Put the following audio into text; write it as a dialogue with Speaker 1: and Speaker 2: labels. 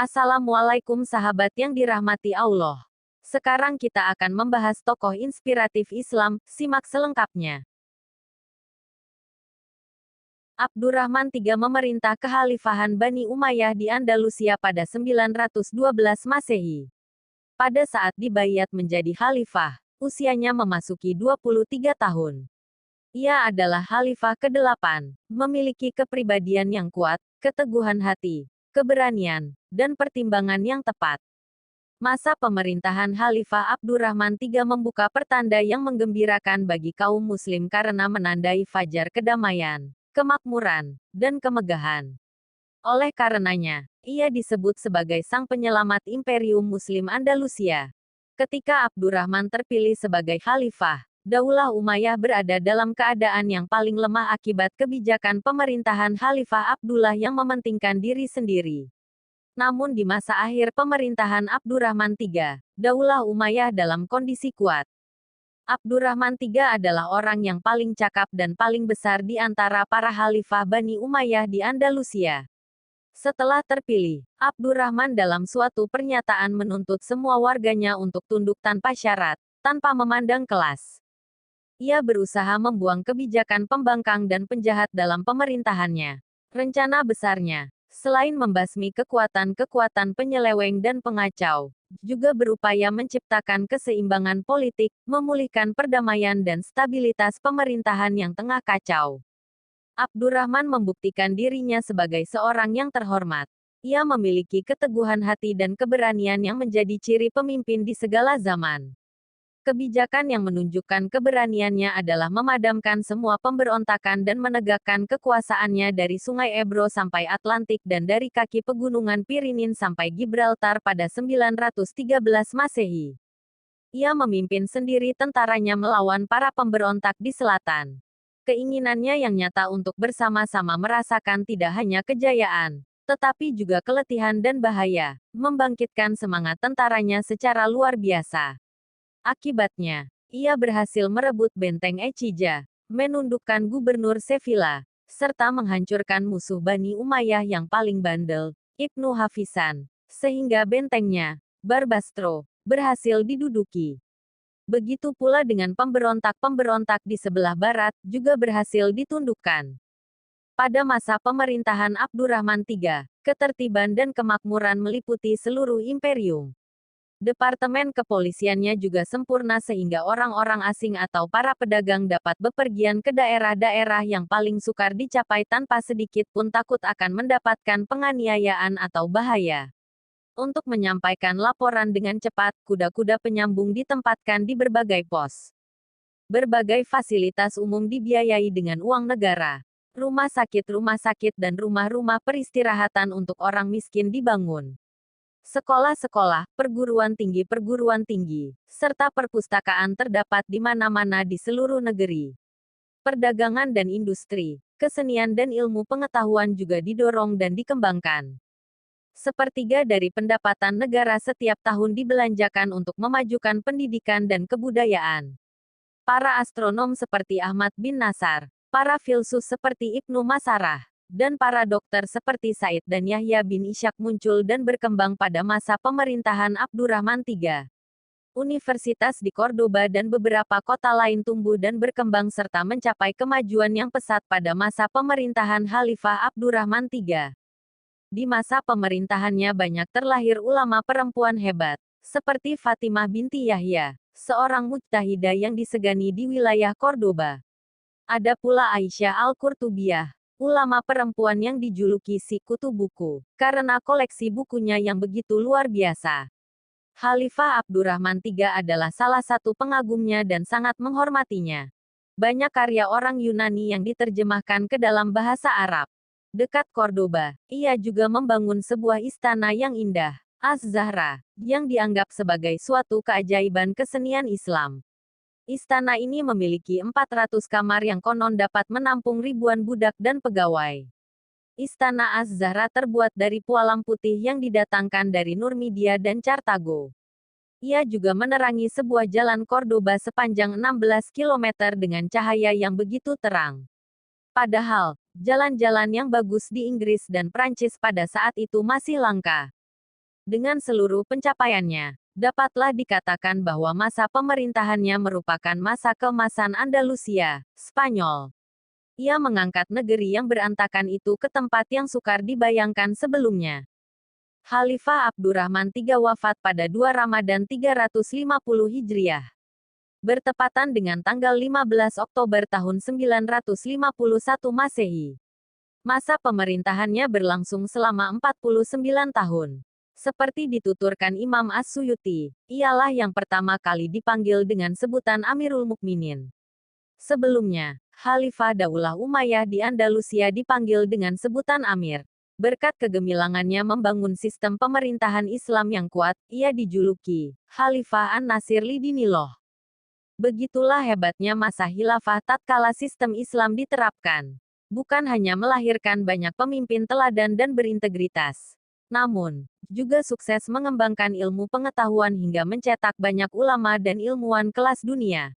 Speaker 1: Assalamualaikum sahabat yang dirahmati Allah. Sekarang kita akan membahas tokoh inspiratif Islam, simak selengkapnya. Abdurrahman III memerintah kekhalifahan Bani Umayyah di Andalusia pada 912 Masehi. Pada saat dibayat menjadi khalifah, usianya memasuki 23 tahun. Ia adalah khalifah ke-8, memiliki kepribadian yang kuat, keteguhan hati, keberanian, dan pertimbangan yang tepat. Masa pemerintahan Khalifah Abdurrahman III membuka pertanda yang menggembirakan bagi kaum muslim karena menandai fajar kedamaian, kemakmuran, dan kemegahan. Oleh karenanya, ia disebut sebagai sang penyelamat Imperium Muslim Andalusia. Ketika Abdurrahman terpilih sebagai khalifah, Daulah Umayyah berada dalam keadaan yang paling lemah akibat kebijakan pemerintahan Khalifah Abdullah yang mementingkan diri sendiri. Namun di masa akhir pemerintahan Abdurrahman III, Daulah Umayyah dalam kondisi kuat. Abdurrahman III adalah orang yang paling cakap dan paling besar di antara para khalifah Bani Umayyah di Andalusia. Setelah terpilih, Abdurrahman dalam suatu pernyataan menuntut semua warganya untuk tunduk tanpa syarat, tanpa memandang kelas. Ia berusaha membuang kebijakan pembangkang dan penjahat dalam pemerintahannya. Rencana besarnya, selain membasmi kekuatan-kekuatan penyeleweng dan pengacau, juga berupaya menciptakan keseimbangan politik, memulihkan perdamaian dan stabilitas pemerintahan yang tengah kacau. Abdurrahman membuktikan dirinya sebagai seorang yang terhormat. Ia memiliki keteguhan hati dan keberanian yang menjadi ciri pemimpin di segala zaman. Kebijakan yang menunjukkan keberaniannya adalah memadamkan semua pemberontakan dan menegakkan kekuasaannya dari Sungai Ebro sampai Atlantik dan dari kaki pegunungan Pirinin sampai Gibraltar pada 913 Masehi. Ia memimpin sendiri tentaranya melawan para pemberontak di selatan. Keinginannya yang nyata untuk bersama-sama merasakan tidak hanya kejayaan, tetapi juga keletihan dan bahaya, membangkitkan semangat tentaranya secara luar biasa. Akibatnya, ia berhasil merebut benteng Ecija, menundukkan gubernur Sevilla, serta menghancurkan musuh Bani Umayyah yang paling bandel, Ibnu Hafizan, sehingga bentengnya, Barbastro, berhasil diduduki. Begitu pula dengan pemberontak-pemberontak di sebelah barat, juga berhasil ditundukkan. Pada masa pemerintahan Abdurrahman III, ketertiban dan kemakmuran meliputi seluruh imperium. Departemen kepolisiannya juga sempurna sehingga orang-orang asing atau para pedagang dapat bepergian ke daerah-daerah yang paling sukar dicapai tanpa sedikit pun takut akan mendapatkan penganiayaan atau bahaya. Untuk menyampaikan laporan dengan cepat, kuda-kuda penyambung ditempatkan di berbagai pos. Berbagai fasilitas umum dibiayai dengan uang negara. Rumah sakit dan rumah-rumah peristirahatan untuk orang miskin dibangun. Sekolah-sekolah, perguruan tinggi, serta perpustakaan terdapat di mana-mana di seluruh negeri. Perdagangan dan industri, kesenian dan ilmu pengetahuan juga didorong dan dikembangkan. Sepertiga dari pendapatan negara setiap tahun dibelanjakan untuk memajukan pendidikan dan kebudayaan. Para astronom seperti Ahmad bin Nasar, para filsuf seperti Ibnu Masarah, dan para dokter seperti Said dan Yahya bin Ishaq muncul dan berkembang pada masa pemerintahan Abdurrahman III. Universitas di Cordoba dan beberapa kota lain tumbuh dan berkembang serta mencapai kemajuan yang pesat pada masa pemerintahan Khalifah Abdurrahman III. Di masa pemerintahannya banyak terlahir ulama perempuan hebat, seperti Fatimah binti Yahya, seorang mujtahidah yang disegani di wilayah Cordoba. Ada pula Aisyah Al-Qurtubiyah, ulama perempuan yang dijuluki si kutu buku, karena koleksi bukunya yang begitu luar biasa. Khalifah Abdurrahman III adalah salah satu pengagumnya dan sangat menghormatinya. Banyak karya orang Yunani yang diterjemahkan ke dalam bahasa Arab. Dekat Cordoba, ia juga membangun sebuah istana yang indah, Az-Zahra, yang dianggap sebagai suatu keajaiban kesenian Islam. Istana ini memiliki 400 kamar yang konon dapat menampung ribuan budak dan pegawai. Istana Az-Zahra terbuat dari pualam putih yang didatangkan dari Nurmedia dan Cartago. Ia juga menerangi sebuah jalan Cordoba sepanjang 16 km dengan cahaya yang begitu terang. Padahal, jalan-jalan yang bagus di Inggris dan Prancis pada saat itu masih langka. Dengan seluruh pencapaiannya, dapatlah dikatakan bahwa masa pemerintahannya merupakan masa keemasan Andalusia, Spanyol. Ia mengangkat negeri yang berantakan itu ke tempat yang sukar dibayangkan sebelumnya. Khalifah Abdurrahman III wafat pada 2 Ramadan 350 Hijriah. Bertepatan dengan tanggal 15 Oktober tahun 951 Masehi. Masa pemerintahannya berlangsung selama 49 tahun. Seperti dituturkan Imam As-Suyuti, ialah yang pertama kali dipanggil dengan sebutan Amirul Mukminin. Sebelumnya, Khalifah Daulah Umayyah di Andalusia dipanggil dengan sebutan Amir. Berkat kegemilangannya membangun sistem pemerintahan Islam yang kuat, ia dijuluki Khalifah An-Nasir Lidiniloh. Begitulah hebatnya masa khilafah tatkala sistem Islam diterapkan. Bukan hanya melahirkan banyak pemimpin teladan dan berintegritas, namun juga sukses mengembangkan ilmu pengetahuan hingga mencetak banyak ulama dan ilmuwan kelas dunia.